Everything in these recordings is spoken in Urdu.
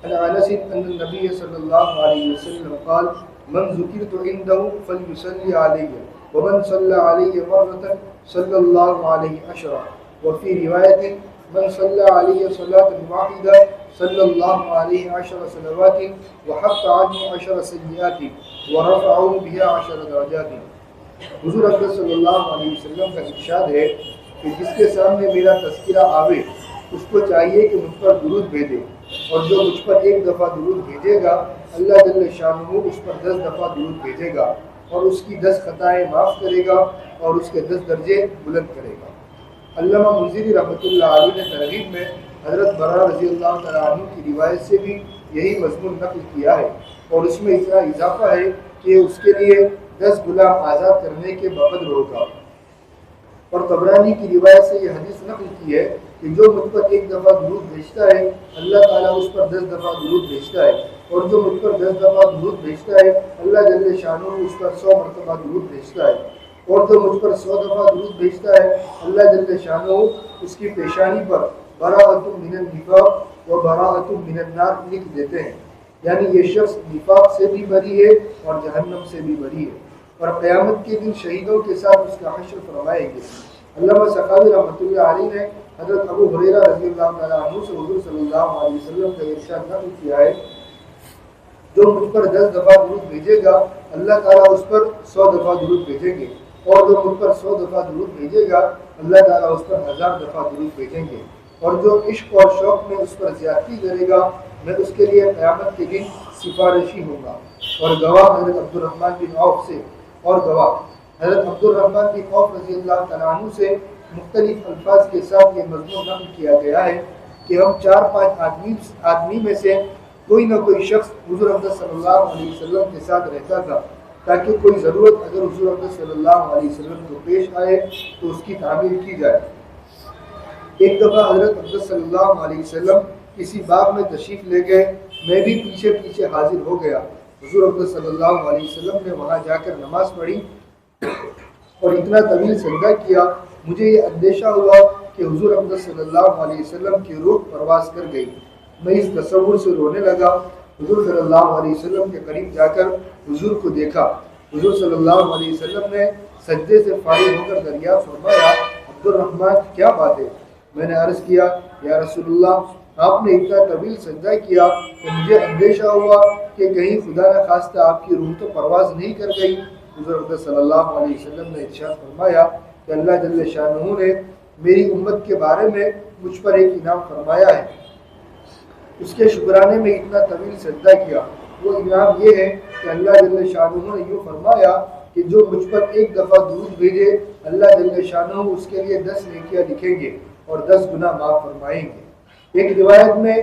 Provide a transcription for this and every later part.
عن انس ان النبي صلى الله عليه وسلم قال من ذكرت عنده فليصلي علي ومن صلى علي مرة صلى الله عليه عشرا وفي رواية من صلى علي صلاة واحدة صلى الله عليه 10 صلوات وحط عنه 10 سيئات ورفعه بها 10 درجات. حضور اکرم صلی اللہ علیہ وسلم کا ارشاد ہے کہ جس کے سامنے میرا تذکرہ آوے اس کو چاہیے کہ مجھ پر درود بھیجے، اور جو مجھ پر ایک دفعہ درود بھیجے گا اللہ جل شانہ اس پر 10 دفعہ درود بھیجے گا اور اس کی 10 خطائیں معاف کرے گا اور اس کے 10 درجے بلند کرے گا. علامہ منذری رحمۃ اللہ علیہ نے ترغیب میں حضرت برا رضی اللہ تعالیٰ عنہ کی روایت سے بھی یہی مضمون نقل کیا ہے، اور اس میں اتنا اضافہ ہے کہ اس کے لیے 10 غلام آزاد کرنے کے بقدر ہوگا. اور طبرانی کی روایت سے یہ حدیث نقل کی ہے کہ جو مجھ پر ایک دفعہ درود بھیجتا ہے اللہ تعالیٰ اس پر 10 دفعہ درود بھیجتا ہے، اور جو مجھ پر 10 دفعہ درود بھیجتا ہے اللہ جل شانہ اس پر 100 مرتبہ درود بھیجتا ہے، اور جو مجھ پر 100 دفعہ درود بھیجتا ہے اللہ جل شانہ اس کی پیشانی پر براءۃ من النفاق و براءۃ من النار لکھ دیتے ہیں. یعنی یہ شخص نفاق سے بھی بری ہے اور جہنم سے بھی بری ہے، اور قیامت کے دن شہیدوں کے ساتھ اس کا حشر فرمائیں گے. علامہ سخاوی رحمۃ اللہ علیہ نے حضرت ابو ہریرہ رضی اللہ تعالیٰ عنہ سے حضور صلی اللہ علیہ وسلم کا ارشاد نقل کیا ہے جو مجھ پر 10 دفعہ درود بھیجے گا اللہ تعالیٰ اس پر 100 دفعہ درود بھیجیں گے، اور جو مجھ پر 100 دفعہ درود بھیجے گا اللہ تعالیٰ اس پر 1000 دفعہ درود بھیجیں گے، اور جو عشق اور شوق میں اس پر زیادتی کرے گا میں اس کے لیے قیامت کے دن سفارشی ہوں گا. اور گواہ حضرت عبد الرحمن بن عوف سے، اور گواہ حضرت عبد الرحمن بن عوف رضی اللہ تعالیٰ عنہ سے مختلف الفاظ کے ساتھ یہ مضمون نقل کیا گیا ہے کہ ہم 4-5 آدمی میں سے کوئی نہ کوئی شخص حضور اکرم صلی اللہ علیہ وسلم کے ساتھ رہتا تھا تاکہ کوئی ضرورت اگر حضور اکرم صلی اللہ علیہ وسلم کو پیش آئے تو اس کی تعمیل کی جائے. ایک دفعہ حضرت اکرم صلی اللہ علیہ وسلم کسی باغ میں تشریف لے گئے، میں بھی پیچھے پیچھے حاضر ہو گیا. حضور اکرم صلی اللہ علیہ وسلم نے وہاں جا کر نماز پڑھی اور اتنا طویل سجدہ کیا مجھے یہ اندیشہ ہوا کہ حضور اکرم صلی اللہ علیہ وسلم کی روح پرواز کر گئی. میں اس تصور سے رونے لگا. حضور صلی اللہ علیہ وسلم کے قریب جا کر حضور کو دیکھا. حضور صلی اللہ علیہ وسلم نے سجدے سے فارغ ہو کر دریافت فرمایا عبد الرحمن کیا بات ہے؟ میں نے عرض کیا یا رسول اللہ آپ نے اتنا طویل سجدہ کیا کہ مجھے اندیشہ ہوا کہ کہیں خدا نہ خواستہ آپ کی روح تو پرواز نہیں کر گئی. حضور اکرم صلی اللہ علیہ وسلم نے ارشاد فرمایا کہ اللہ جل شانہ نے میری امت کے بارے میں مجھ پر ایک انعام فرمایا ہے، اس کے شکرانے میں اتنا طویل سجدہ کیا. وہ انعام یہ ہے کہ اللہ جل شانہ نے یوں فرمایا کہ جو مجھ پر ایک دفعہ درود بھیجے اللہ جل شانہ اس کے لیے 10 نیکیاں لکھیں گے اور 10 گناہ معاف فرمائیں گے. ایک روایت میں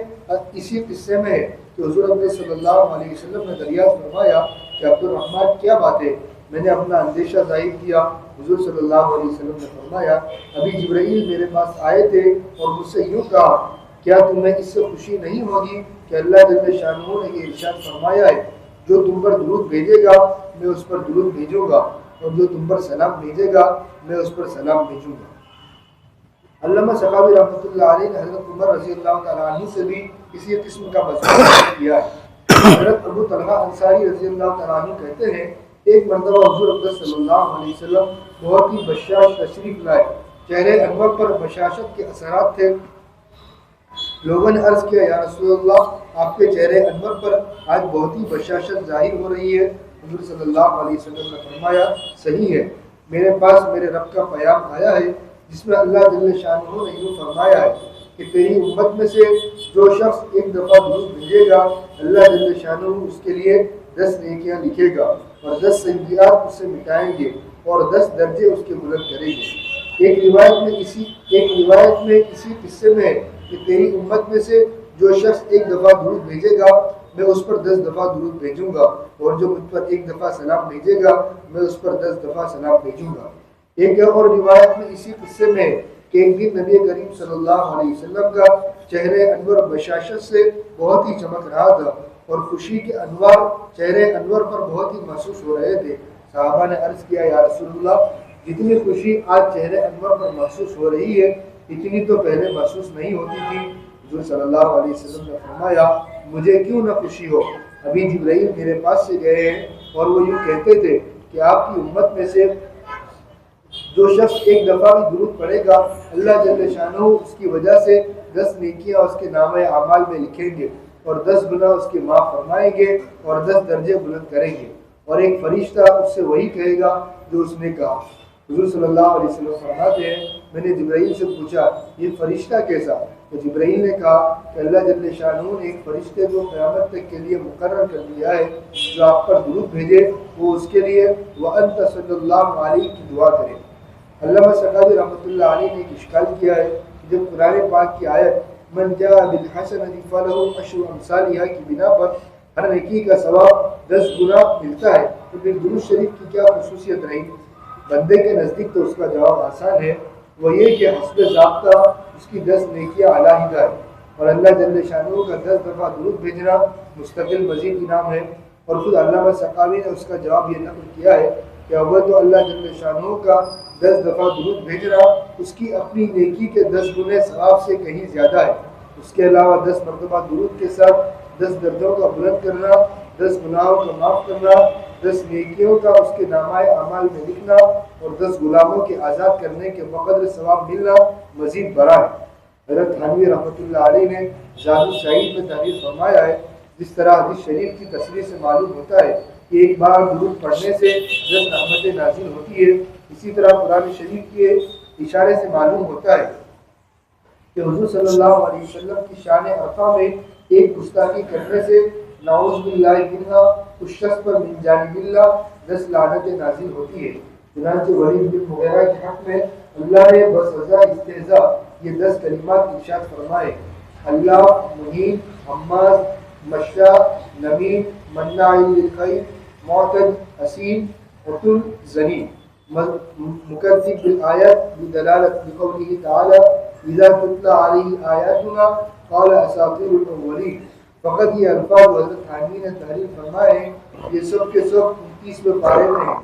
اسی قصے میں ہے کہ حضور اکرم صلی اللہ علیہ وسلم نے دریافت فرمایا کہ عبد الرحمن کیا بات ہے؟ میں نے اپنا اندیشہ ظاہر کیا. حضور صلی اللہ علیہ وسلم نے فرمایا ابھی جبرائیل میرے پاس آئے تھے اور مجھ سے یوں کہا کیا تمہیں اس سے خوشی نہیں ہوگی کہ اللہ جل شانہ نے یہ ارشاد فرمایا ہے جو تم پر درود بھیجے گا میں اس پر درود بھیجوں گا اور جو تم پر سلام بھیجے گا میں اس پر سلام بھیجوں گا. علامہ سخاوی رحمۃ اللہ علیہ نے حضرت عمر رضی اللہ تعالیٰ عنہ سے بھی اسی قسم کا مضمون کیا ہے. حضرت ابو طلحہ انصاری رضی اللہ تعالیٰ عنہ کہتے ہیں ایک مرتبہ حضور اکرم صلی اللہ علیہ وسلم بہت ہی بشاش تشریف لائے. چہرے انور پر بشاشت کے اثرات تھے. لوگوں نے عرض کیا یا رسول اللہ آپ کے چہرے انور پر آج بہت ہی بشاشت ظاہر ہو رہی ہے. حضور صلی اللہ علیہ وسلم نے فرمایا صحیح ہے، میرے پاس میرے رب کا پیام آیا ہے جس میں اللہ جل شانہ نے یوں فرمایا ہے کہ تیری امت میں سے جو شخص ایک دفعہ درود بھیجے گا اللہ جل شانہ اس کے لیے 10 نیکیاں لکھے گا اور 10 سیئات اس سے مٹائیں گے اور 10 درجے اس کے بلند کریں گے. ایک روایت میں اسی قصے میں ہے کہ تیری امت میں سے جو شخص ایک دفعہ درود بھیجے گا میں اس پر 10 دفعہ درود بھیجوں گا اور جو مجھ پر ایک دفعہ سلام بھیجے گا میں اس پر 10 دفعہ سلام بھیجوں گا. ایک اور روایت میں اسی قصے میں کہ ایک دن نبی کریم صلی اللہ علیہ وسلم کا چہرے انور بشاشت سے بہت ہی چمک رہا تھا اور خوشی کے انوار چہرے انور پر بہت ہی محسوس ہو رہے تھے. صحابہ نے عرض کیا یا رسول اللہ جتنی خوشی آج چہرے انور پر محسوس ہو رہی ہے اتنی تو پہلے محسوس نہیں ہوتی تھی. حضور صلی اللہ علیہ وسلم نے فرمایا مجھے کیوں نہ خوشی ہو۔ ابھی جبرائیل میرے پاس سے گئے ہیں اور وہ یوں کہتے تھے کہ آپ کی امت میں سے جو شخص ایک دفعہ بھی درود پڑھے گا اللہ جل شانہ اس کی وجہ سے 10 نیکیاں اس کے نامہ اعمال میں لکھیں گے اور 10 گناہ اس کے معاف فرمائیں گے اور 10 درجے بلند کریں گے، اور ایک فرشتہ اس سے وہی کہے گا جو اس نے کہا۔ حضور صلی اللہ علیہ وسلم فرماتے ہیں میں نے جبرائیل سے پوچھا یہ فرشتہ کیسا؟ تو جبرائیل نے کہا کہ اللہ جل شانہ نے ایک فرشتے کو قیامت تک کے لیے مقرر کر دیا ہے جو آپ پر درود بھیجے وہ اس کے لیے وَأَنْتَ صلی اللہ علیہ کی دعا کرے۔ علامہ سکاوی رحمۃ اللہ علیہ نے ایک اشکال کیا ہے کہ جب قرآن پاک کی آیت من جاء بالحسنۃ فلہ عشر امثالها کی بنا پر ہر نیکی کا ثواب 10 گنا ملتا ہے تو پھر درود شریف کی کیا خصوصیت رہی؟ بندے کے نزدیک تو اس کا جواب آسان ہے، وہ یہ کہ حسب ضابطہ اس کی 10 نیکیاں علیحدہ ہے اور اللہ جل شانہ کا 10 دفعہ درود بھیجنا مستقل مزید انعام ہے۔ اور خود علامہ سقاوی نے اس کا جواب یہ نقل کیا ہے کہ اول تو اللہ جل شانہ کا 10 دفعہ درود بھیجنا اس کی اپنی نیکی کے 10 گنے ثواب سے کہیں زیادہ ہے، اس کے علاوہ 10 مرتبہ درود کے ساتھ 10 درجوں کا بلند کرنا، 10 گناہوں کا معاف کرنا، 10 نیکیوں کا اس کے نامہ اعمال میں لکھنا اور 10 غلاموں کے آزاد کرنے کے بقدر ثواب ملنا مزید بڑا ہے۔ حضرت تھانوی رحمۃ اللہ علیہ نے زاد السعید میں تحریر فرمایا ہے جس طرح حدیث شریف کی تصریح سے معلوم ہوتا ہے کہ ایک بار درود پڑھنے سے 10 رحمتیں نازل ہوتی ہے، اسی طرح قرآن شریف کے اشارے سے معلوم ہوتا ہے کہ حضور صلی اللہ علیہ وسلم کی شان عرفہ میں ایک گستاخی کرنے سے نعوذ باللہ منہا اس شخص پر من جانب اللہ 10 لعنتیں نازل ہوتی ہے۔ چنانچہ ولید بن مغیرہ کے حق میں اللہ نے بس وجہ استہزاء یہ 10 کلمات ارشاد فرمائے: اللہ مہین، حماز، مشاء، نمیم، مناع للخیر، معتد، اسیم، عتل، ذنیم، مکذب بالآیات بدلالت بقوله تعالی اذا تتلی علیہ آیاتنا قال اساطیر الاولین۔ فقط یہ الفاظ حضرت تھانوی نے تحریر فرمائے ہیں، یہ سب کے سب 29ویں پارے میں ہیں،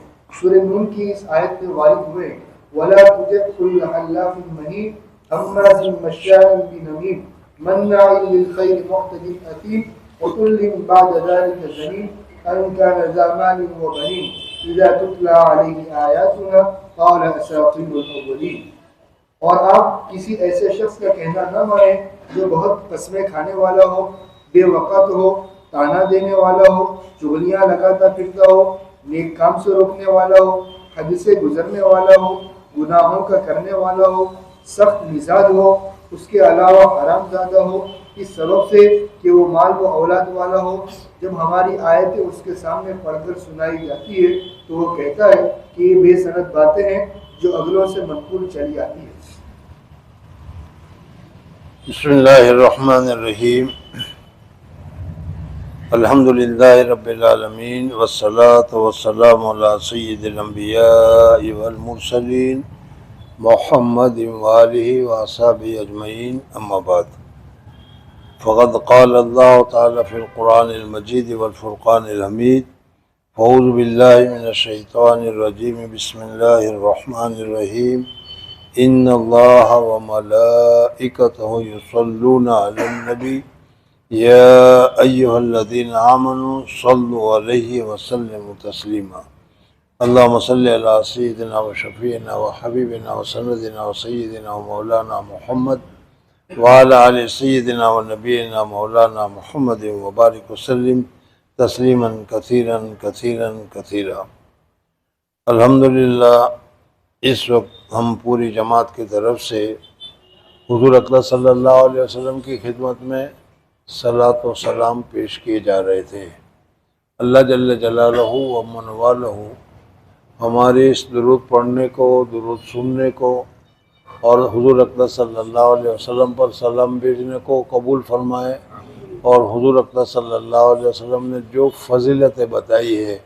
سورہ نون کی اس آیت میں وارد ہوئے ہیں۔ ولا تطع كل حلاف مهين هماز مشاء بنميم مناع للخير معتد اثيم عتل بعد ذلك زنيم ان كان ذا مال وبنين اذا تتلى عليه آیاتنا قال اساطیر الاولین۔ اور آپ کسی ایسے شخص کا کہنا نہ مانیں جو بہت قسمیں کھانے والا ہو، بے وقت ہو، تانا دینے والا ہو، چغلیاں لگاتا پھرتا ہو، نیک کام سے روکنے والا ہو، حد سے گزرنے والا ہو، گناہوں کا کرنے والا ہو، سخت مزاج ہو، اس کے علاوہ حرام زادہ ہو، اس سبب سے کہ وہ مال و اولاد والا ہو۔ جب ہماری آیتیں اس کے سامنے پڑھ کر سنائی جاتی ہے تو وہ کہتا ہے کہ یہ بے سند باتیں ہیں جو اگلوں سے منقول چلی آتی ہے۔ بسم اللہ الرحمن الرحیم، الحمدللہ رب العالمین والصلاة والسلام علی سید الانبیاء والمرسلین محمد وآلہ وصحبہ اجمعین، اما بعد، فقد قال اللہ تعالی فی القرآن المجید والفرقان الحمید، اعوذ باللہ من الشیطان الرجیم، بسم اللہ الرحمن الرحیم، ان اللہ وملائکتہ یصلون علی النبی یا ایہا الذین آمنوا صلوا علیہ وسلموا تسلیما، اللہم صلی علی سیدنا و شفیعنا و حبیبنا و سندنا و سیدنا و مولانا محمد وعلی آل سیدنا و نبینا مولانا محمد وبارک وسلم تسلیما کثیرا کثیرا کثیرا۔ الحمدللہ اس وقت ہم پوری جماعت کی طرف سے حضور اکرم صلی اللہ علیہ وسلم کی خدمت میں صلاۃ و سلام پیش کیے جا رہے تھے۔ اللہ جل جلالہ و من والہ ہمارے اس درود پڑھنے کو، درود سننے کو اور حضور اکرم صلی اللہ علیہ وسلم پر سلام بھیجنے کو قبول فرمائے، اور حضور اکرم صلی اللہ علیہ وسلم نے جو فضیلتیں بتائی ہے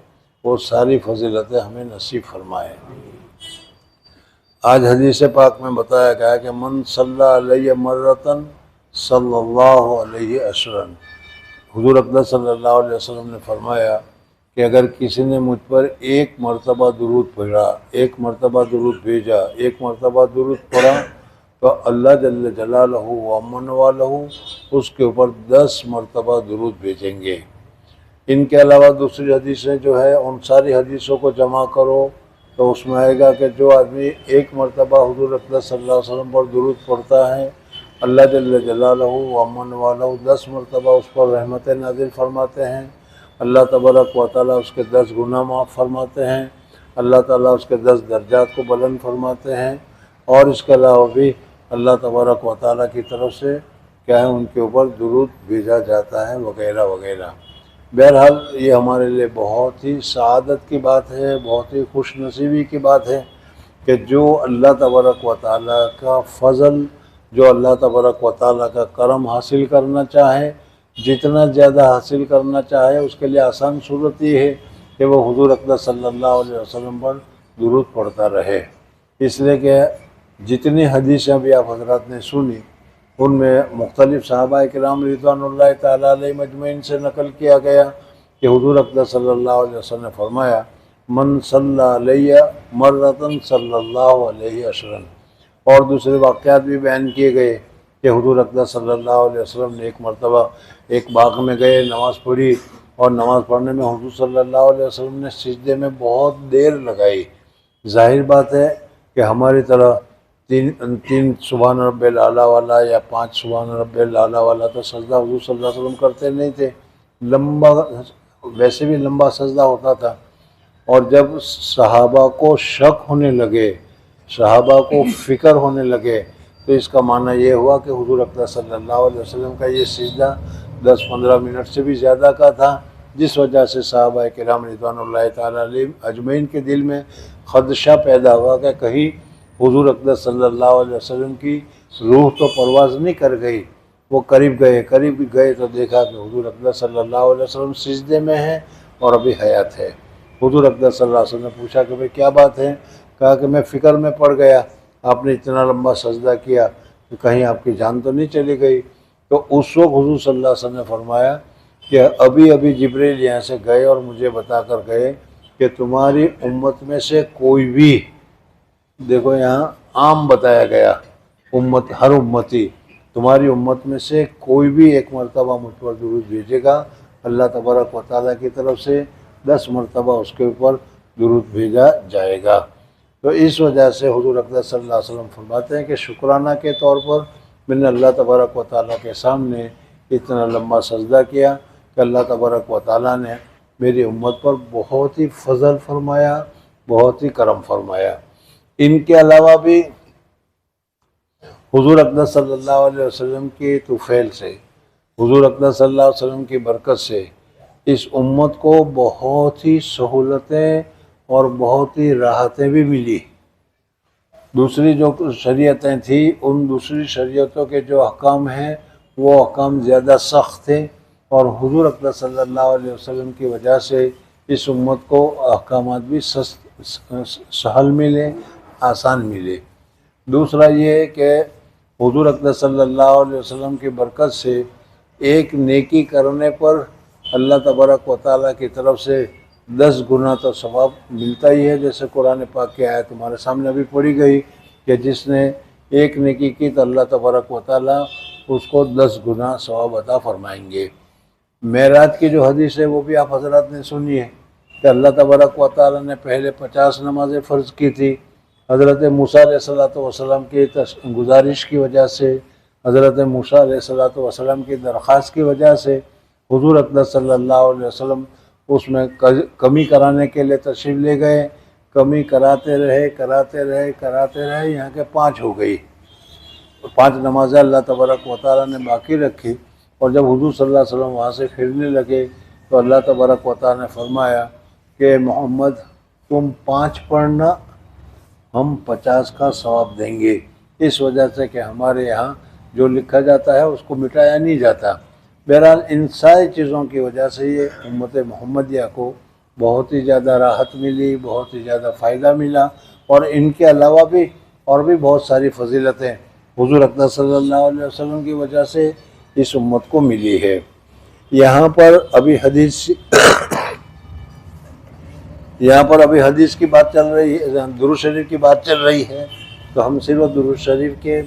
وہ ساری فضیلتیں ہمیں نصیب فرمائے۔ آج حدیث پاک میں بتایا گیا کہ من صلی علیہ مرتن صلی اللہ علیہ عشرن، حضور اکرم صلی اللہ علیہ وسلم نے فرمایا کہ اگر کسی نے مجھ پر ایک مرتبہ درود پڑھا، ایک مرتبہ درود بھیجا، ایک مرتبہ درود پڑھا تو اللہ جل جلالہ و امن والہ اس کے اوپر 10 مرتبہ درود بھیجیں گے۔ ان کے علاوہ دوسری حدیثیں جو ہے ان ساری حدیثوں کو جمع کرو تو اس میں آئے گا کہ جو آدمی ایک مرتبہ حضور اقدس صلی اللہ علیہ وسلم پر درود پڑھتا ہے، اللہ جل جلالہ و امن والہ 10 مرتبہ اس پر رحمت نازل فرماتے ہیں، اللہ تبارک و تعالیٰ اس کے 10 گناہ معاف فرماتے ہیں، اللہ تعالیٰ اس کے 10 درجات کو بلند فرماتے ہیں، اور اس کے علاوہ بھی اللہ تبارک و تعالیٰ کی طرف سے کیا ہے ان کے اوپر درود بھیجا جاتا ہے وغیرہ وغیرہ۔ بہرحال یہ ہمارے لیے بہت ہی سعادت کی بات ہے، بہت ہی خوش نصیبی کی بات ہے کہ جو اللہ تبارک و تعالیٰ کا فضل، جو اللہ تبارک و تعالیٰ کا کرم حاصل کرنا چاہے، جتنا زیادہ حاصل کرنا چاہے اس کے لیے آسان صورت یہ ہے کہ وہ حضور اقدس صلی اللہ علیہ وسلم پر درود پڑھتا رہے۔ اس لیے کہ جتنی حدیثیں بھی آپ حضرات نے سنی ان میں مختلف صحابہ کرام رضوان اللہ تعالیٰ علیہ مجمعین سے نقل کیا گیا کہ حضور اقدس صلی اللہ علیہ وسلم نے فرمایا من صلی علیہ مرتن صلی اللہ علیہ عشرن، اور دوسرے واقعات بھی بیان کیے گئے کہ حضور اقدس صلی اللہ علیہ وسلم نے ایک مرتبہ ایک باغ میں گئے، نماز پڑھی، اور نماز پڑھنے میں حضور صلی اللہ علیہ وسلم نے سجدے میں بہت دیر لگائی۔ ظاہر بات ہے کہ ہماری طرح تین سبحان رب الاعلیٰ والا یا 5 سبحان رب الاعلیٰ والا تو سجدہ حضور صلی اللہ علیہ وسلم کرتے نہیں تھے، لمبا، ویسے بھی لمبا سجدہ ہوتا تھا۔ اور جب صحابہ کو شک ہونے لگے، صحابہ کو فکر ہونے لگے، تو اس کا معنی یہ ہوا کہ حضور اقدس صلی اللہ علیہ وسلم کا یہ سجدہ 10-15 منٹ سے بھی زیادہ کا تھا، جس وجہ سے صحابہ کرام رضوان اللہ تعالیٰ علیہ اجمعین کے دل میں خدشہ پیدا ہوا کہ کہیں حضور اقدس صلی اللہ علیہ وسلم کی روح تو پرواز نہیں کر گئی۔ وہ قریب گئے تو دیکھا کہ حضور اقدس صلی اللہ علیہ وسلم سجدے میں ہیں اور ابھی حیات ہے۔ حضور اقدس صلی اللہ علیہ وسلم نے پوچھا کہ بھئی کیا بات ہے؟ کہا کہ میں فکر میں پڑ گیا، آپ نے اتنا لمبا سجدہ کیا کہ کہیں آپ کی جان تو نہیں چلی گئی۔ تو اس وقت حضور صلی اللہ علیہ وسلم نے فرمایا کہ ابھی جبریل یہاں سے گئے اور مجھے بتا کر گئے کہ تمہاری امت میں سے کوئی بھی، دیکھو یہاں عام بتایا گیا، امت، ہر امتی، تمہاری امت میں سے کوئی بھی ایک مرتبہ مجھ پر درود بھیجے گا، اللہ تبارک و تعالیٰ کی طرف سے 10 مرتبہ اس کے اوپر درود بھیجا جائے گا۔ تو اس وجہ سے حضور اقدس صلی اللہ علیہ وسلم فرماتے ہیں کہ شکرانہ کے طور پر میں نے اللہ تبارک و تعالیٰ کے سامنے اتنا لمبا سجدہ کیا کہ اللہ تبارک و تعالیٰ نے میری امت پر بہت ہی فضل فرمایا، بہت ہی کرم فرمایا۔ ان کے علاوہ بھی حضور اقدس صلی اللہ علیہ وسلم کی طفیل سے، حضور اقدس صلی اللہ علیہ وسلم کی برکت سے اس امت کو بہت ہی سہولتیں اور بہت ہی راحتیں بھی ملی۔ دوسری جو شریعتیں تھیں ان دوسری شریعتوں کے جو احکام ہیں وہ احکام زیادہ سخت تھے، اور حضور اقدس صلی اللہ علیہ وسلم کی وجہ سے اس امت کو احکامات بھی سہل ملے، آسان ملے۔ دوسرا یہ ہے کہ حضور اقدس صلی اللہ علیہ وسلم کی برکت سے ایک نیکی کرنے پر اللہ تبارک و تعالیٰ کی طرف سے 10 گنا تو ثواب ملتا ہی ہے، جیسے قرآن پاک کی آیت تمہارے سامنے ابھی پڑھی گئی کہ جس نے ایک نیکی کی تو اللہ تبارک و تعالیٰ اس کو 10 گنا ثواب عطا فرمائیں گے۔ معراج کی جو حدیث ہے وہ بھی آپ حضرات نے سنی ہے کہ اللہ تبارک و تعالیٰ نے پہلے 50 نمازیں فرض کی تھی، حضرت موسیٰ علیہ السلام کی گزارش کی وجہ سے، حضرت موسیٰ علیہ السلام کی درخواست کی وجہ سے حضور اقدس صلی اللہ علیہ وسلم اس میں کمی کرانے کے لیے تشریف لے گئے، کمی کراتے رہے یہاں کے 5 ہو گئی، 5 نمازیں اللہ تبارک و تعالیٰ نے باقی رکھی، اور جب حضور صلی اللہ علیہ وسلم وہاں سے پھرنے لگے تو اللہ تبارک و تعالیٰ نے فرمایا کہ محمد تم 5 پڑھنا، ہم 50 کا ثواب دیں گے، اس وجہ سے کہ ہمارے یہاں جو لکھا جاتا ہے اس کو مٹایا نہیں جاتا۔ بہرحال ان ساری چیزوں کی وجہ سے یہ امت محمدیہ کو بہت ہی زیادہ راحت ملی، بہت ہی زیادہ فائدہ ملا، اور ان کے علاوہ بھی اور بھی بہت ساری فضیلتیں حضور اقدس صلی اللہ علیہ وسلم کی وجہ سے اس امت کو ملی ہے۔ یہاں پر ابھی حدیث کی بات چل رہی ہے، درود شریف کی بات چل رہی ہے، تو ہم صرف درود شریف کے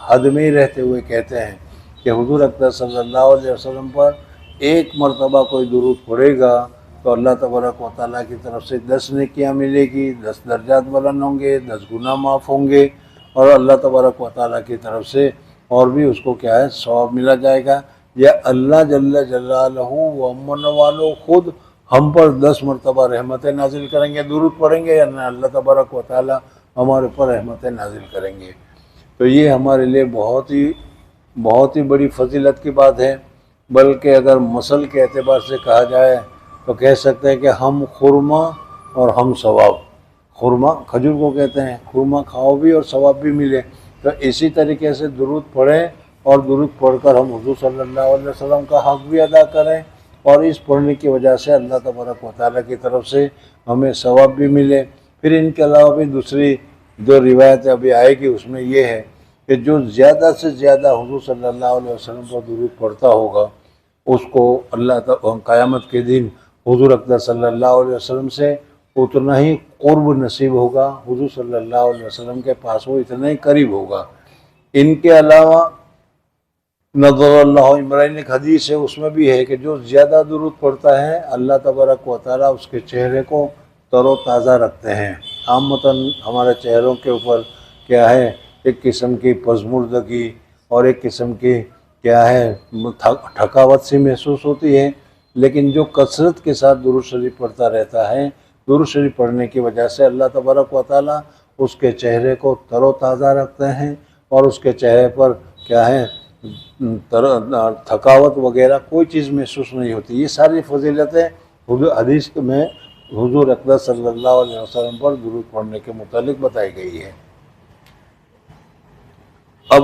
حد میں ہی رہتے ہوئے کہتے ہیں کہ حضور اکرم صلی اللہ علیہ وسلم پر ایک مرتبہ کوئی درود پڑھے گا تو اللہ تبارک و تعالیٰ کی طرف سے 10 نیکیاں ملے گی، 10 درجات بلند ہوں گے، 10 گناہ معاف ہوں گے، اور اللہ تبارک و تعالیٰ کی طرف سے اور بھی اس کو کیا ہے ثواب ملا جائے گا۔ یا اللہ جل جلالہ و امن والو خود ہم پر 10 مرتبہ رحمتیں نازل کریں گے، درود پڑھیں گے، یا اللہ تبارک و تعالیٰ ہمارے پر رحمتیں نازل کریں گے۔ تو یہ ہمارے لیے بہت ہی بڑی فضیلت کی بات ہے۔ بلکہ اگر مسل کے اعتبار سے کہا جائے تو کہہ سکتے ہیں کہ ہم خرما اور ہم ثواب۔ خرما کھجور کو کہتے ہیں، خرما کھاؤ بھی اور ثواب بھی ملے۔ تو اسی طریقے سے درود پڑھیں اور درود پڑھ کر ہم حضور صلی اللہ علیہ وسلم کا حق بھی ادا کریں، اور اس پڑھنے کی وجہ سے اللہ تبارک و تعالیٰ کی طرف سے ہمیں ثواب بھی ملے۔ پھر ان کے علاوہ بھی دوسری جو روایت ابھی آئے گی اس میں یہ ہے کہ جو زیادہ سے زیادہ حضور صلی اللہ علیہ وسلم پر درود پڑھتا ہوگا اس کو اللہ قیامت کے دن حضور اکرم صلی اللہ علیہ وسلم سے اتنا ہی قرب نصیب ہوگا، حضور صلی اللہ علیہ وسلم کے پاس وہ اتنا ہی قریب ہوگا۔ ان کے علاوہ نظر اللہ عمران ایک حدیث ہے، اس میں بھی ہے کہ جو زیادہ درود پڑھتا ہے اللہ تبارک و تعالیٰ اس کے چہرے کو تر و تازہ رکھتے ہیں۔ عامتاً ہمارے چہروں کے اوپر کیا ہے ایک قسم کی پژمردگی اور ایک قسم کی کیا ہے تھکاوٹ سی محسوس ہوتی ہے، لیکن جو کثرت کے ساتھ درود شریف پڑھتا رہتا ہے، درود شریف پڑھنے کی وجہ سے اللہ تبارک و تعالیٰ اس کے چہرے کو تر و تازہ رکھتے ہیں، اور اس کے چہرے پر کیا ہے تھکاوٹ وغیرہ کوئی چیز محسوس نہیں ہوتی۔ یہ ساری فضیلتیں حدیث میں حضور اکرم صلی اللہ علیہ وسلم پر درود پڑھنے کے متعلق بتائی گئی ہے۔ اب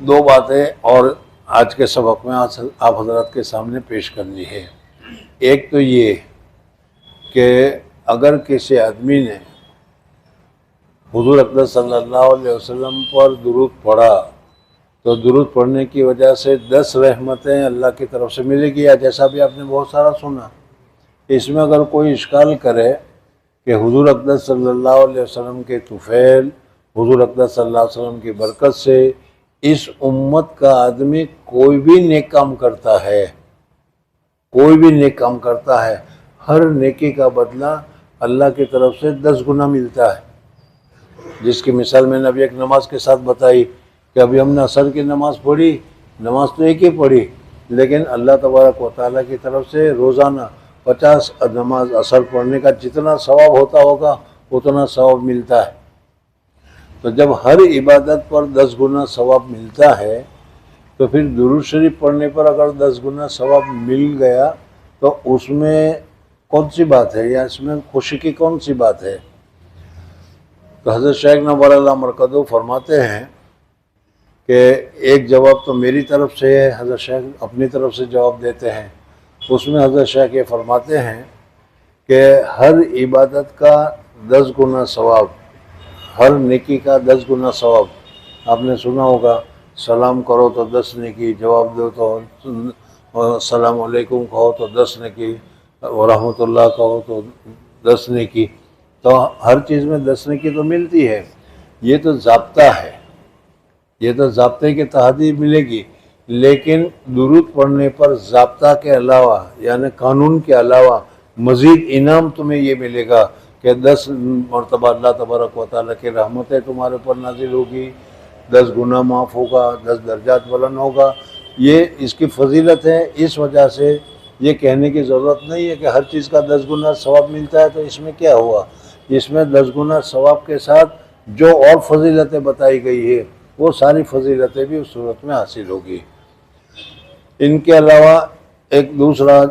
2 باتیں اور آج کے سبق میں آپ حضرات کے سامنے پیش کرنی ہے۔ ایک تو یہ کہ اگر کسی آدمی نے حضور اکرم صلی اللہ علیہ وسلم پر درود پڑھا تو درود پڑھنے کی وجہ سے 10 رحمتیں اللہ کی طرف سے ملے گی، جیسا بھی آپ نے بہت سارا سنا۔ اس میں اگر کوئی اشکال کرے کہ حضور اکرم صلی اللہ علیہ وسلم کے طفیل، حضور اکرم صلی اللہ علیہ وسلم کی برکت سے اس امت کا آدمی کوئی بھی نیک کام کرتا ہے، کوئی بھی نیک کام کرتا ہے، ہر نیکی کا بدلہ اللہ کی طرف سے 10 گنا ملتا ہے۔ جس کی مثال میں نے ابھی ایک نماز کے ساتھ بتائی کہ ابھی ہم نے عصر کی نماز پڑھی، نماز تو ایک ہی پڑھی، لیکن اللہ تبارک و تعالیٰ کی طرف سے روزانہ 50 نماز عصر پڑھنے کا جتنا ثواب ہوتا ہوگا اتنا ثواب ملتا ہے۔ تو جب ہر عبادت پر 10 گنا ثواب ملتا ہے تو پھر درود شریف پڑھنے پر اگر 10 گنا ثواب مل گیا تو اس میں کون سی بات ہے، یا اس میں خوشی کی کون سی بات ہے؟ تو حضرت شیخ نور اللہ مرکزو فرماتے ہیں کہ ایک جواب تو میری طرف سے ہے، حضرت شیخ اپنی طرف سے جواب دیتے ہیں۔ اس میں حضرت شیخ یہ فرماتے ہیں کہ ہر عبادت کا 10 گنا ثواب، ہر نیکی کا 10 گنا ثواب۔ آپ نے سنا ہوگا سلام کرو تو 10 نیکی، جواب دو تو السلام علیکم کہو تو 10 نیکی، ورحمۃ اللہ کہو تو 10 نیکی۔ تو ہر چیز میں 10 نیکی تو ملتی ہے۔ یہ تو ضابطہ ہے، یہ تو ضابطے کے تحت ہی ملے گی، لیکن درود پڑھنے پر ضابطہ کے علاوہ یعنی قانون کے علاوہ مزید انعام تمہیں یہ ملے گا کہ 10 مرتبہ اللہ تبارک و تعالیٰ کی رحمتیں تمہارے اوپر نازل ہوگی، 10 گناہ معاف ہوگا، 10 درجات بلند ہوگا۔ یہ اس کی فضیلت ہے، اس وجہ سے یہ کہنے کی ضرورت نہیں ہے کہ ہر چیز کا 10 گنا ثواب ملتا ہے تو اس میں کیا ہوا۔ اس میں 10 گنا ثواب کے ساتھ جو اور فضیلتیں بتائی گئی ہے وہ ساری فضیلتیں بھی اس صورت میں حاصل ہوگی۔ ان کے علاوہ ایک دوسرا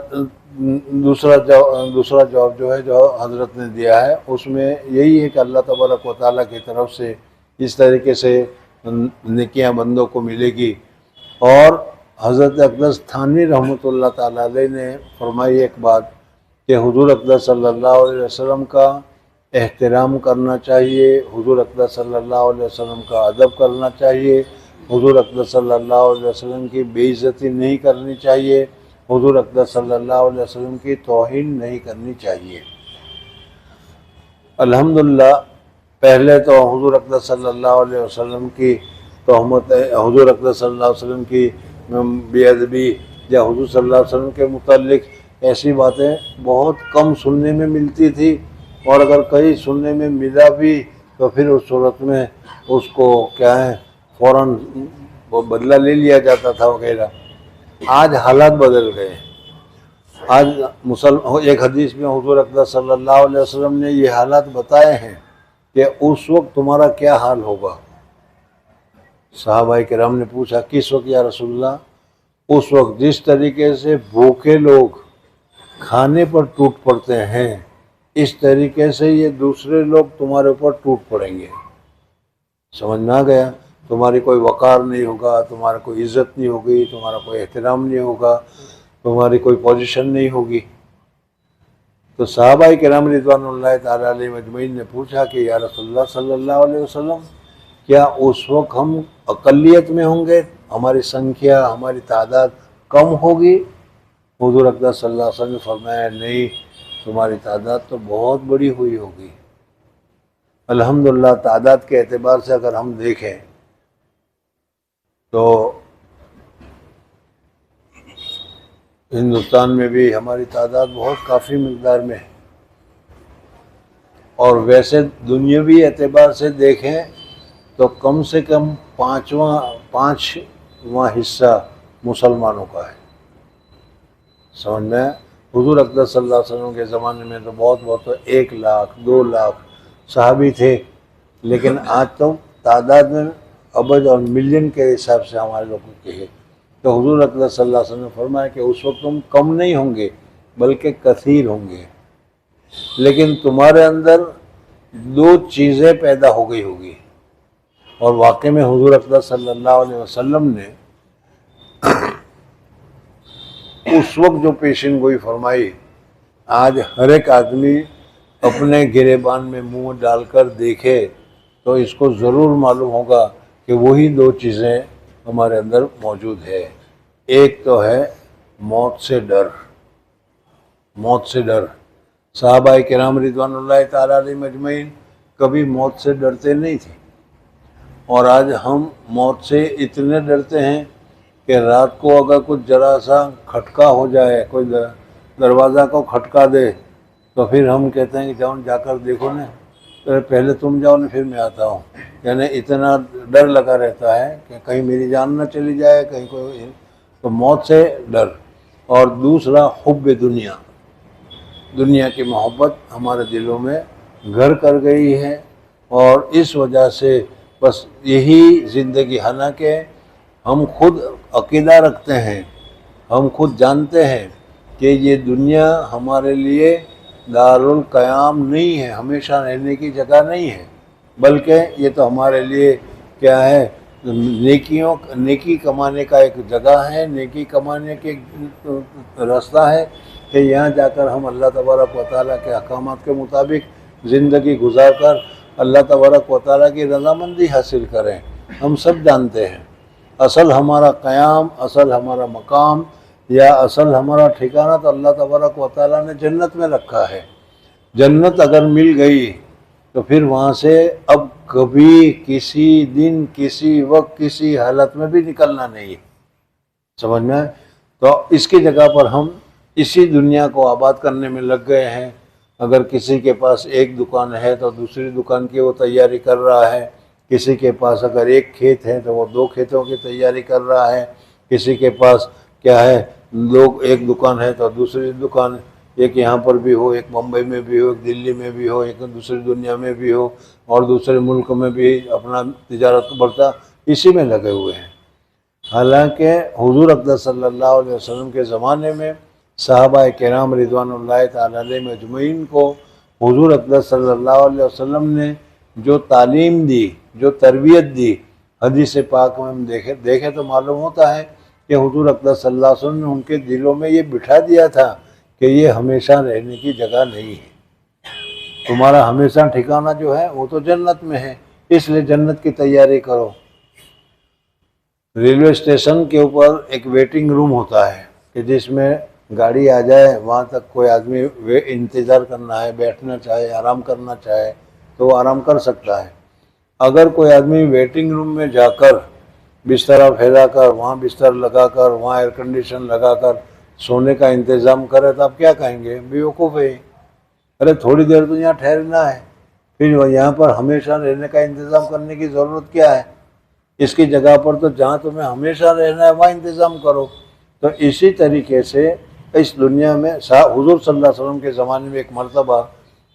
جواب جو ہے جو حضرت نے دیا ہے اس میں یہی ہے کہ اللہ تبارک و تعالیٰ کی طرف سے اس طریقے سے نیکیاں بندوں کو ملے گی۔ اور حضرت اقدس تھانوی رحمۃ اللہ تعالیٰ علیہ نے فرمائی ایک بات کہ حضور اقدس صلی اللہ علیہ وسلم کا احترام کرنا چاہیے، حضور اقدس صلی اللہ علیہ وسلم کا ادب کرنا چاہیے، حضور اقدس صلی اللہ علیہ وسلم کی بے عزتی نہیں کرنی چاہیے، حضور اقدس صلی اللہ علیہ وسلم کی توہین نہیں کرنی چاہیے۔ الحمدللہ پہلے تو حضور اقدس صلی اللہ علیہ وسلم کی تہمت، حضور اقدس صلی اللہ علیہ وسلم کی بے ادبی یا حضور صلی اللہ علیہ وسلم کے متعلق ایسی باتیں بہت کم سننے میں ملتی تھی، اور اگر کہیں سننے میں ملا بھی تو پھر اس صورت میں اس کو کیا ہے فوراً بدلہ لے لیا جاتا تھا وغیرہ۔ آج حالات بدل گئے۔ آج ایک حدیث میں حضور اقدس صلی اللہ علیہ وسلم نے یہ حالات بتائے ہیں کہ اس وقت تمہارا کیا حال ہوگا۔ صحابہ کرام نے پوچھا کس وقت یا رسول اللہ؟ اس وقت جس طریقے سے بھوکے لوگ کھانے پر ٹوٹ پڑتے ہیں، اس طریقے سے یہ دوسرے لوگ تمہارے اوپر ٹوٹ پڑیں گے۔ سمجھ میں آ گیا؟ تمہاری کوئی وقار نہیں ہوگا، تمہارا کوئی عزت نہیں ہوگی، تمہارا کوئی احترام نہیں ہوگا، تمہاری کوئی پوزیشن نہیں ہوگی۔ تو صحابہ کرام رضوان اللہ تعالیٰ علیہ اجمعین نے پوچھا کہ یا رسول اللہ صلی اللہ علیہ وسلم، کیا اس وقت ہم اقلیت میں ہوں گے، ہماری سنکھیا، ہماری تعداد کم ہوگی؟ حضور اقدس صلی اللہ علیہ وسلم نے فرمایا نہیں، تمہاری تعداد تو بہت بڑی ہوئی ہوگی۔ الحمدللہ تعداد کے اعتبار سے اگر ہم دیکھیں تو ہندوستان میں بھی ہماری تعداد بہت کافی مقدار میں ہے، اور ویسے دنیاوی اعتبار سے دیکھیں تو کم سے کم پانچواں حصہ مسلمانوں کا ہے۔ سمجھ میں؟ حضور اقدس صلی اللہ علیہ وسلم کے زمانے میں تو بہت 1 لاکھ 2 لاکھ صحابی تھے، لیکن آج تو تعداد میں ابج اور ملین کے حساب سے ہمارے لوگوں کی ہے۔ تو حضور اقدس صلی اللہ علیہ وسلم نے فرمایا کہ اس وقت تم کم نہیں ہوں گے بلکہ کثیر ہوں گے، لیکن تمہارے اندر 2 چیزیں پیدا ہو گئی ہوگی۔ اور واقع میں حضور اقدس صلی اللہ علیہ وسلم نے اس وقت جو پیشن گوئی فرمائی، آج ہر ایک آدمی اپنے گریبان میں منہ ڈال کر دیکھے تو اس کو ضرور معلوم ہوگا کہ وہی 2 چیزیں ہمارے اندر موجود ہے۔ ایک تو ہے موت سے ڈر، موت سے ڈر۔ صحابہ کرام رضوان اللہ تعالیٰ علیہ اجمعین کبھی موت سے ڈرتے نہیں تھے، اور آج ہم موت سے اتنے ڈرتے ہیں کہ رات کو اگر کچھ ذرا سا کھٹکا ہو جائے، کوئی دروازہ کو کھٹکا دے تو پھر ہم کہتے ہیں کہ جاؤ جا کر دیکھو نا، پہلے تم جاؤ نا پھر میں آتا ہوں۔ یعنی اتنا ڈر لگا رہتا ہے کہ کہیں میری جان نہ چلی جائے، کہیں کوئی، تو موت سے ڈر۔ اور دوسرا حب دنیا، دنیا کی محبت ہمارے دلوں میں گھر کر گئی ہے، اور اس وجہ سے بس یہی زندگی، حالانکہ ہم خود عقیدہ رکھتے ہیں، ہم خود جانتے ہیں کہ یہ دنیا ہمارے لیے دارالقیام نہیں ہے، ہمیشہ رہنے کی جگہ نہیں ہے، بلکہ یہ تو ہمارے لیے کیا ہے، نیکی کمانے کا ایک جگہ ہے، نیکی کمانے کے راستہ ہے کہ یہاں جا کر ہم اللہ تبارک و تعالیٰ کے احکامات کے مطابق زندگی گزار کر اللہ تبارک و تعالیٰ کی رضامندی حاصل کریں۔ ہم سب جانتے ہیں اصل ہمارا قیام، اصل ہمارا مقام یا اصل ہمارا ٹھکانہ تو اللہ تبارک و تعالیٰ نے جنت میں رکھا ہے۔ جنت اگر مل گئی تو پھر وہاں سے اب کبھی کسی دن، کسی وقت، کسی حالت میں بھی نکلنا نہیں ہے۔ سمجھ میں؟ تو اس کی جگہ پر ہم اسی دنیا کو آباد کرنے میں لگ گئے ہیں۔ اگر کسی کے پاس ایک دکان ہے تو دوسری دکان کی وہ تیاری کر رہا ہے، کسی کے پاس اگر ایک کھیت ہے تو وہ 2 کھیتوں کی تیاری کر رہا ہے، کسی کے پاس کیا ہے ایک دکان ہے تو دوسری دکان، ایک یہاں پر بھی ہو، ایک ممبئی میں بھی ہو، ایک دلی میں بھی ہو، ایک دوسری دنیا میں بھی ہو، اور دوسرے ملک میں بھی اپنا تجارت بڑھتا، اسی میں لگے ہوئے ہیں۔ حالانکہ حضور اقدس صلی اللہ علیہ وسلم کے زمانے میں صحابہ کرام رضوان اللہ تعالیٰ علیہ اجمعین کو حضور اقدس صلی اللہ علیہ وسلم نے جو تعلیم دی، جو تربیت دی، حدیث پاک میں ہم دیکھیں تو معلوم ہوتا ہے کہ حضور اقدس صلی اللہ علیہ وسلم نے ان کے دلوں میں یہ بٹھا دیا تھا کہ یہ ہمیشہ رہنے کی جگہ نہیں ہے، تمہارا ہمیشہ ٹھکانہ جو ہے وہ تو جنت میں ہے، اس لیے جنت کی تیاری کرو۔ ریلوے اسٹیشن کے اوپر ایک ویٹنگ روم ہوتا ہے کہ جس میں گاڑی آ جائے، وہاں تک کوئی آدمی انتظار کرنا ہے، بیٹھنا چاہے، آرام کرنا چاہے، تو وہ آرام کر سکتا ہے۔ اگر کوئی آدمی ویٹنگ روم میں جا کر بستر پھیلا کر وہاں بستر لگا کر وہاں ایئر کنڈیشن لگا کر سونے کا انتظام کرے تو آپ کیا کہیں گے؟ بیوقوف ہے۔ ارے تھوڑی دیر تو یہاں ٹھہرنا ہے، پھر یہاں پر ہمیشہ رہنے کا انتظام کرنے کی ضرورت کیا ہے؟ اس کی جگہ پر تو جہاں تمہیں ہمیشہ رہنا ہے وہاں انتظام کرو۔ تو اسی طریقے سے اس دنیا میں حضور صلی اللہ علیہ وسلم کے زمانے میں ایک مرتبہ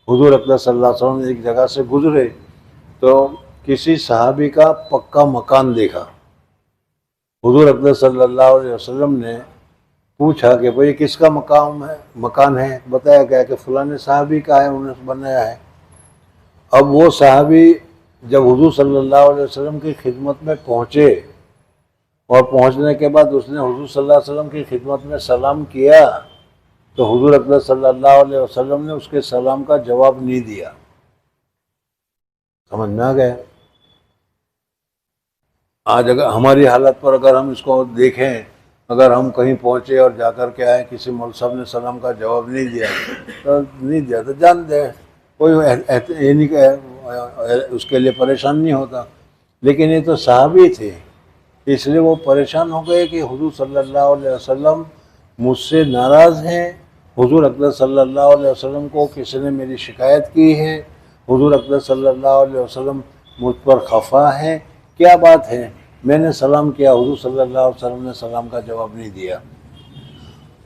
حضور اقدس صلی اللہ علیہ وسلم ایک جگہ سے گزرے تو کسی صحابی کا پکا مکان دیکھا۔ حضور اقدس صلی اللہ علیہ وسلم نے پوچھا کہ بھئی کس کا مکان ہے؟ بتایا گیا کہ فلاں صحابی کا ہے، انہوں نے بنایا ہے۔ اب وہ صحابی جب حضور صلی اللہ علیہ وسلم کی خدمت میں پہنچے اور پہنچنے کے بعد اس نے حضور صلی اللہ علیہ وسلم کی خدمت میں سلام کیا تو حضور اقدس صلی اللہ علیہ وسلم نے اس کے سلام کا جواب نہیں دیا۔ سمجھ میں آ گیا؟ آج اگر ہماری حالت پر اگر ہم اس کو دیکھیں، اگر ہم کہیں پہنچے اور جا کر کے آئے کسی مولوی صاحب نے سلام کا جواب نہیں دیا تو جان دے، کوئی یہ نہیں کہ اس کے لیے پریشان نہیں ہوتا، لیکن یہ تو صحابی تھے، اس لیے وہ پریشان ہو گئے کہ حضور صلی اللہ علیہ وسلم مجھ سے ناراض ہیں، حضور اقدس صلی اللہ علیہ وسلم کو کسی نے میری شکایت کی ہے، حضور اقدس صلی اللہ علیہ وسلم مجھ پر خفا ہے، کیا بات ہے؟ میں نے سلام کیا، حضور صلی اللہ علیہ وسلم نے سلام کا جواب نہیں دیا۔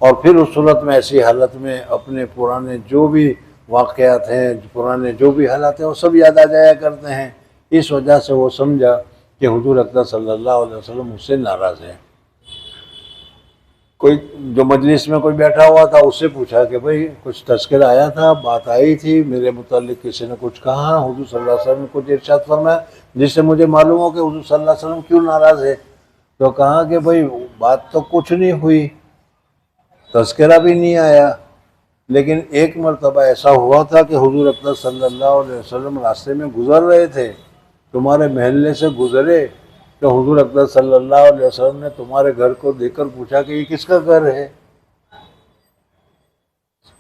اور پھر اس صورت میں ایسی حالت میں اپنے پرانے جو بھی واقعات ہیں، پرانے جو بھی حالات ہیں وہ سب یاد آ جایا کرتے ہیں۔ اس وجہ سے وہ سمجھا کہ حضور اقدس صلی اللہ علیہ وسلم مجھ سے ناراض ہیں۔ کوئی جو مجلس میں کوئی بیٹھا ہوا تھا اس سے پوچھا کہ بھئی کچھ تذکرہ آیا تھا، بات آئی تھی، میرے متعلق کسی نے کچھ کہا، حضور صلی اللہ علیہ وسلم نے کچھ ارشاد فرمایا جس سے مجھے معلوم ہو کہ حضور صلی اللہ علیہ وسلم کیوں ناراض ہے؟ تو کہا کہ بھئی بات تو کچھ نہیں ہوئی، تذکرہ بھی نہیں آیا، لیکن ایک مرتبہ ایسا ہوا تھا کہ حضور اقدس صلی اللہ علیہ وسلم راستے میں گزر رہے تھے، تمہارے محلے سے گزرے تو حضور اقدس صلی اللہ علیہ وسلم نے تمہارے گھر کو دیکھ کر پوچھا کہ یہ کس کا گھر ہے؟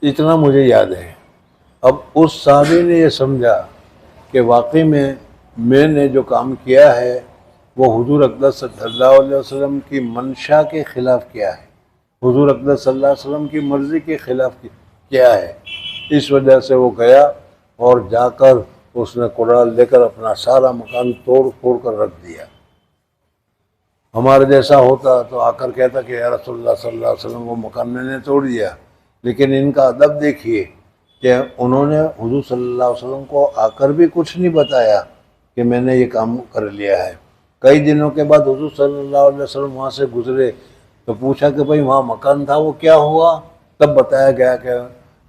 اتنا مجھے یاد ہے۔ اب اس صحابی نے یہ سمجھا کہ واقعی میں نے جو کام کیا ہے وہ حضور اقدس صلی اللہ علیہ وسلم کی منشا کے خلاف کیا ہے، حضور اقدس صلی اللہ علیہ وسلم کی مرضی کے خلاف کیا ہے۔ اس وجہ سے وہ گیا اور جا کر اس نے کڑال لے کر اپنا سارا مکان توڑ پھوڑ کر رکھ دیا۔ ہمارے جیسا ہوتا تو آ کر کہتا کہ یا رسول اللہ صلی اللہ علیہ وسلم وہ مکان میں نے توڑ دیا، لیکن ان کا ادب دیکھیے کہ انہوں نے حضور صلی اللہ علیہ وسلم کو آ کر بھی کچھ نہیں بتایا کہ میں نے یہ کام کر لیا ہے۔ کئی دنوں کے بعد حضور صلی اللہ علیہ وسلم وہاں سے گزرے تو پوچھا کہ بھئی وہاں مکان تھا وہ کیا ہوا؟ تب بتایا گیا کہ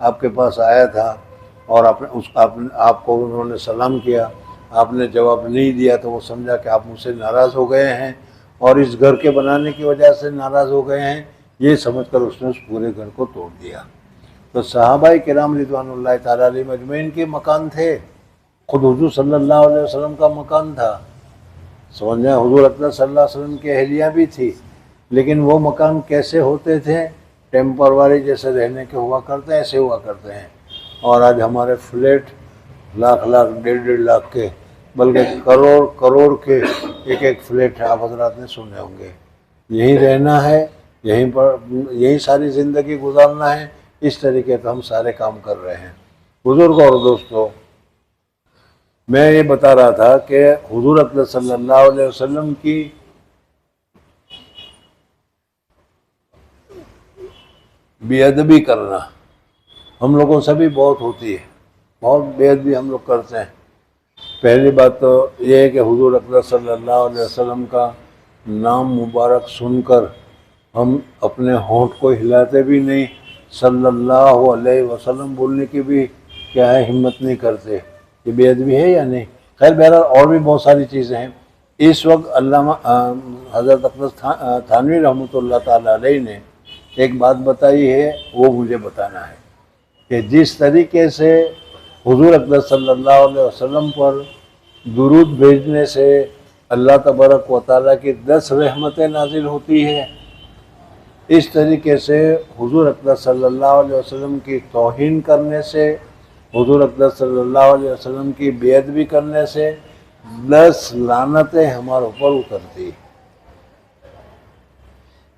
آپ کے پاس آیا تھا اور آپ کو انہوں نے سلام کیا، آپ نے جواب نہیں دیا تو وہ سمجھا کہ آپ مجھ سے ناراض ہو گئے ہیں اور اس گھر کے بنانے کی وجہ سے ناراض ہو گئے ہیں، یہ سمجھ کر اس نے اس پورے گھر کو توڑ دیا۔ تو صحابہ کرام رضوان اللہ تعالیٰ علیہ مجمعین کے مکان تھے، خود حضور صلی اللہ علیہ وسلم کا مکان تھا، سمجھیں، حضور اقدس صلی اللہ علیہ وسلم کی اہلیہ بھی تھی، لیکن وہ مکان کیسے ہوتے تھے؟ ٹیمپروری جیسے رہنے کے ہوا کرتے ہیں ایسے ہوا کرتے ہیں۔ اور آج ہمارے فلیٹ لاکھ ڈیڑھ لاکھ کے بلکہ کروڑ کے ایک فلیٹ ہے، آپ حضرات نے سنے ہوں گے۔ یہیں رہنا ہے، یہیں ساری زندگی گزارنا ہے، اس طریقے سے ہم سارے کام کر رہے ہیں۔ بزرگ اور دوستو، میں یہ بتا رہا تھا کہ حضور اقدس صلی اللہ علیہ وسلم کی بے ادبی کرنا ہم لوگوں سے بھی بہت ہوتی ہے، بہت بے ادبی ہم لوگ کرتے ہیں۔ پہلی بات تو یہ ہے کہ حضور اقدس صلی اللہ علیہ وسلم کا نام مبارک سن کر ہم اپنے ہونٹ کو ہلاتے بھی نہیں، صلی اللہ علیہ وسلم بولنے کی بھی کیا ہے ہمت نہیں کرتے۔ یہ بے ادبی ہے یا نہیں؟ خیر بہرحال اور بھی بہت ساری چیزیں ہیں۔ اس وقت علامہ حضرت اقدس تھانوی رحمۃ اللہ تعالیٰ علیہ نے ایک بات بتائی ہے، وہ مجھے بتانا ہے کہ جس طریقے سے حضور اقدس صلی اللہ علیہ وسلم پر درود بھیجنے سے اللہ تبارک و تعالیٰ کی 10 رحمتیں نازل ہوتی ہے، اس طریقے سے حضور اقدس صلی اللہ علیہ وسلم کی توہین کرنے سے حضور اقدس صلی اللہ علیہ وسلم کی بیعت بھی کرنے سے 10 لعنتیں ہمارے اوپر اترتی.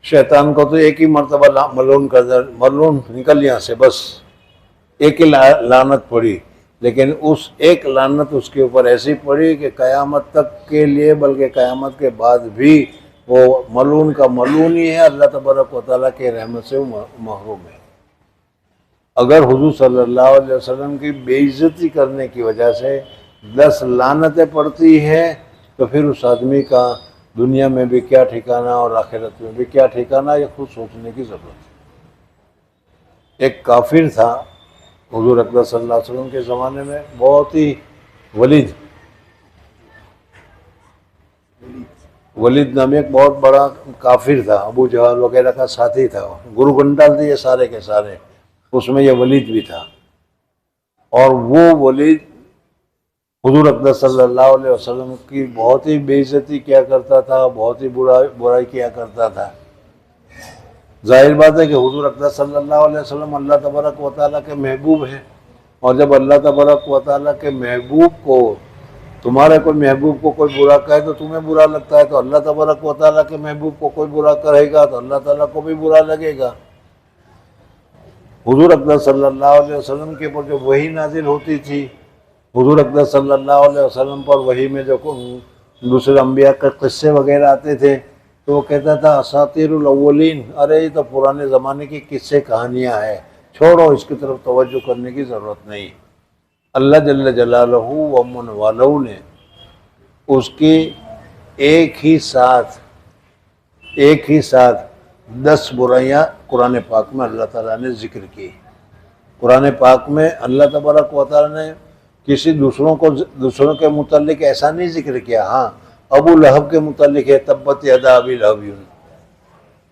شیطان کو تو ایک ہی مرتبہ ملعون کر دیا، ملعون نکل یہاں سے، بس ایک ہی لعنت پڑی، لیکن اس ایک لعنت اس کے اوپر ایسی پڑی کہ قیامت تک کے لیے، بلکہ قیامت کے بعد بھی وہ ملعون کا ملعون ہی ہے، اللہ تبارک و تعالیٰ کے رحمت سے وہ محروم ہے. اگر حضور صلی اللہ علیہ وسلم کی بے عزتی کرنے کی وجہ سے 10 لعنتیں پڑتی ہیں تو پھر اس آدمی کا دنیا میں بھی کیا ٹھکانہ اور آخرت میں بھی کیا ٹھکانہ، یہ خود سوچنے کی ضرورت ہے. ایک کافر تھا حضور اقدس صلی اللہ علیہ وسلم کے زمانے میں، بہت ہی ولید نامی ایک بہت بڑا کافر تھا، ابو جہل وغیرہ کا ساتھی تھا، گرو گنڈال تھے یہ سارے کے سارے، اس میں یہ ولید بھی تھا. اور وہ ولید حضور اقدس صلی اللہ علیہ وسلم کی بہت ہی بے عزتی کیا کرتا تھا، بہت ہی برائی کیا کرتا تھا. ظاہر بات ہے کہ حضور اقدس صلی اللہ علیہ وسلم اللہ تبارک و تعالیٰ کے محبوب ہیں، اور جب اللہ تبارک و تعالیٰ کے محبوب کو، تمہارے کوئی محبوب کو کوئی برا کہے تو تمہیں برا لگتا ہے، تو اللہ تبارک و تعالیٰ کے محبوب کو کوئی برا کرے گا تو اللہ تعالیٰ کو بھی برا لگے گا. حضور اقدس صلی اللہ علیہ وسلم کے اوپر جو وحی نازل ہوتی تھی، حضور اقدس صلی اللہ علیہ وسلم پر وحی میں جو دوسرے انبیاء کے قصے وغیرہ آتے تھے تو وہ کہتا تھا اساطیر الاولین، ارے یہ تو پرانے زمانے کی قصے کہانیاں ہیں، چھوڑو، اس کی طرف توجہ کرنے کی ضرورت نہیں. اللہ جل جلالہ و من والہ نے اس کی ایک ہی ساتھ 10 برائیاں قرآن پاک میں اللہ تعالیٰ نے ذکر کی. قرآن پاک میں اللہ تبارک و تعالیٰ نے کسی دوسروں کے متعلق ایسا نہیں ذکر کیا. ہاں، ابو لہب کے متعلق ہے تبت یدا ابی لہب،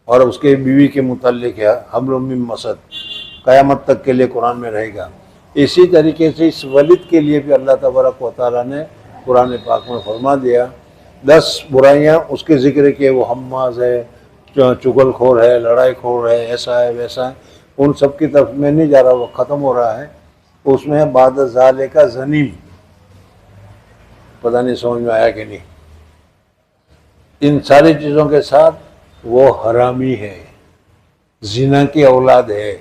اور اس کے بیوی کے متعلق ہے حبل من مسد، قیامت تک کے لیے قرآن میں رہے گا. اسی طریقے سے اس ولید کے لیے بھی اللہ تبارک و تعالیٰ نے قرآن پاک میں فرما دیا 10 برائیاں اس کے ذکر کیے. وہ حماز ہے، چغل خور ہے، لڑائی خور ہے، ایسا ہے ویسا ہے. ان سب کی طرف میں نہیں جا رہا، وہ ختم ہو رہا ہے. اس میں بعد ذالک زنیم، پتہ نہیں سمجھ میں آیا کہ نہیں. ان ساری چیزوں کے ساتھ وہ حرامی ہے، زنا کی اولاد ہے.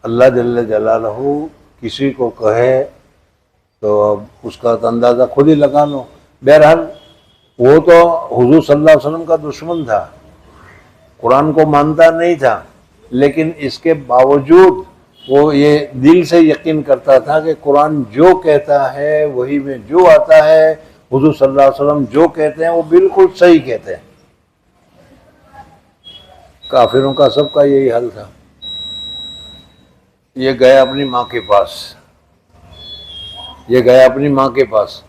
اللہ جل جلالہ کسی کو کہے تو اب اس کا اندازہ خود ہی لگا لو. بہرحال وہ تو حضور صلی اللہ علیہ وسلم کا دشمن تھا، قرآن کو مانتا نہیں تھا، لیکن اس کے باوجود وہ یہ دل سے یقین کرتا تھا کہ قرآن جو کہتا ہے وہی میں جو آتا ہے، حضور صلی اللہ علیہ وسلم جو کہتے ہیں وہ بالکل صحیح کہتے ہیں. کافروں کا سب کا یہی حل تھا. یہ گیا اپنی ماں کے پاس،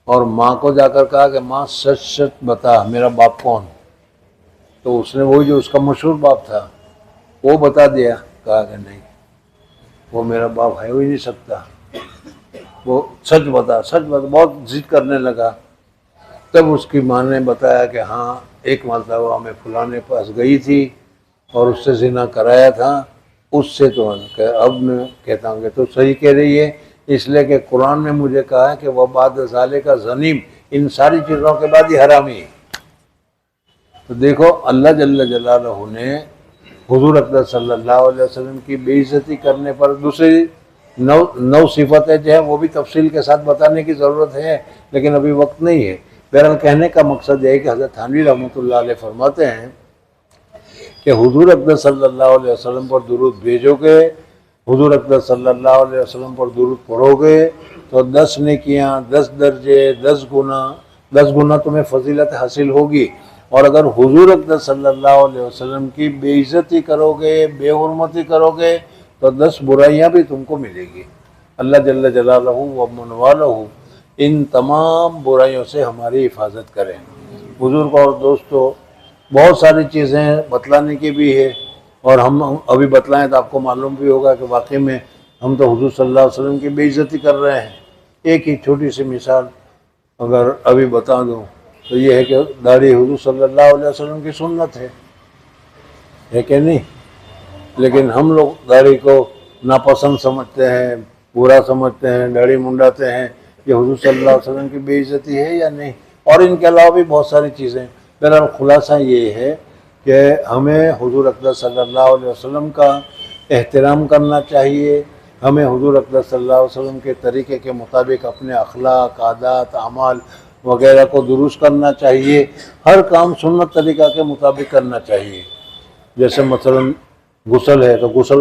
اور ماں کو جا کر کہا کہ ماں سچ سچ بتا میرا باپ کون. تو اس نے وہی جو اس کا مشہور باپ تھا وہ بتا دیا. کہا کہ نہیں، وہ میرا باپ ہے ہو ہی نہیں سکتا، وہ سچ بتا. بہت ضد کرنے لگا. تب اس کی ماں نے بتایا کہ ہاں ایک مرتبہ میں فلانے پاس گئی تھی اور اس سے زنا کرایا تھا، اس سے تو اب میں کہتا ہوں کہ تو صحیح کہہ رہی ہے، اس لیے کہ قرآن نے مجھے کہا کہ وہ بعد ذالک زنیم، ان ساری چیزوں کے بعد ہی حرامی ہے. تو دیکھو اللہ جل جلالہ نے حضور اقدس صلی اللہ علیہ وسلم کی بے عزتی کرنے پر دوسری 9 صفتیں جو ہیں وہ بھی تفصیل کے ساتھ بتانے کی ضرورت ہے، لیکن ابھی وقت نہیں ہے. بہرحال کہنے کا مقصد یہ ہے کہ حضرت تھانوی رحمۃ اللہ علیہ فرماتے ہیں کہ حضور اقدس صلی اللہ علیہ وسلم پر درود بھیجو گے، حضور اقدس صلی اللہ علیہ وسلم پر درود پڑھو گے تو 10 نیکیاں، 10 درجے، 10 گنا تمہیں فضیلت حاصل ہوگی. اور اگر حضور اقدس صلی اللہ علیہ وسلم کی بے عزتی کرو گے، بے حرمتی کرو گے تو 10 برائیاں بھی تم کو ملے گی. اللہ جل جلالہ و من والہ ان تمام برائیوں سے ہماری حفاظت کریں. بزرگ اور دوستو، بہت ساری چیزیں بتلانے کی بھی ہے، اور ہم ابھی بتلائیں تو آپ کو معلوم بھی ہوگا کہ واقعی میں ہم تو حضور صلی اللہ علیہ وسلم کی بے عزتی کر رہے ہیں. ایک ہی چھوٹی سی مثال اگر ابھی بتا دوں تو یہ ہے کہ داڑھی حضور صلی اللہ علیہ وسلم کی سنت ہے کہ نہیں، لیکن ہم لوگ داڑھی کو ناپسند سمجھتے ہیں، برا سمجھتے ہیں، داڑھی منڈاتے ہیں، یہ حضور صلی اللہ علیہ وسلم کی بے عزتی ہے یا نہیں؟ اور ان کے علاوہ بھی بہت ساری چیزیں۔ بہرحال خلاصہ یہ ہے کہ ہمیں حضور اقدس صلی اللہ علیہ وسلم کا احترام کرنا چاہیے، ہمیں حضور اقدس صلی اللہ علیہ وسلم کے طریقے کے مطابق اپنے اخلاق، عادات، اعمال وغیرہ کو درست کرنا چاہیے، ہر کام سنت طریقہ کے مطابق کرنا چاہیے۔ جیسے مثلا غسل ہے تو غسل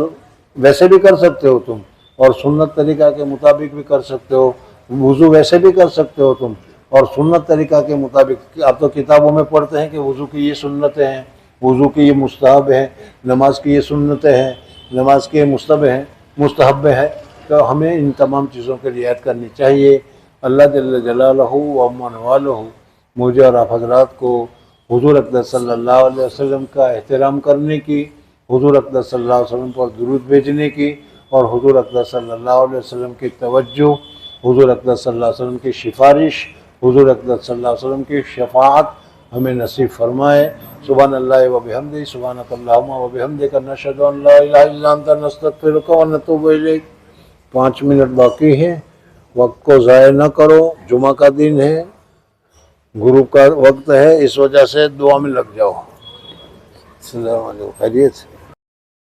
ویسے بھی کر سکتے ہو تم، اور سنت طریقہ کے مطابق بھی کر سکتے ہو، وضو ویسے بھی کر سکتے ہو تم، اور سنت طریقہ کے مطابق۔ آپ تو کتابوں میں پڑھتے ہیں کہ وضو کی یہ سنتیں ہیں، وضو کی یہ مستحب ہیں، نماز کی یہ سنتیں ہیں، نماز کے مستحب ہیں، تو ہمیں ان تمام چیزوں کی رعایت کرنی چاہیے۔ اللہ جل جلالہ و من والہ مجھے اور آپ حضرات کو حضور اقدس صلی اللہ علیہ وسلم کا احترام کرنے کی، حضور اقدس صلی اللہ علیہ وسلم پر درود بھیجنے کی، اور حضور اقدس صلی اللہ علیہ وسلم کی توجہ، حضور اقدس صلی اللہ علیہ وسلم کی سفارش، حضور اقدس صلی اللہ علیہ وسلم کی شفاعت ہمیں نصیب فرمائے۔ سبحان اللہ و بحمدہ، سبحانک اللہم و بحمدک، نشہد ان لا الہ الا انت، نستغفرک و نتوب الیک۔ 5 منٹ باقی ہیں، وقت کو ضائع نہ کرو، جمعہ کا دن ہے، غروب کا وقت ہے، اس وجہ سے دعا میں لگ جاؤ۔ السلام علیکم، خیریت؟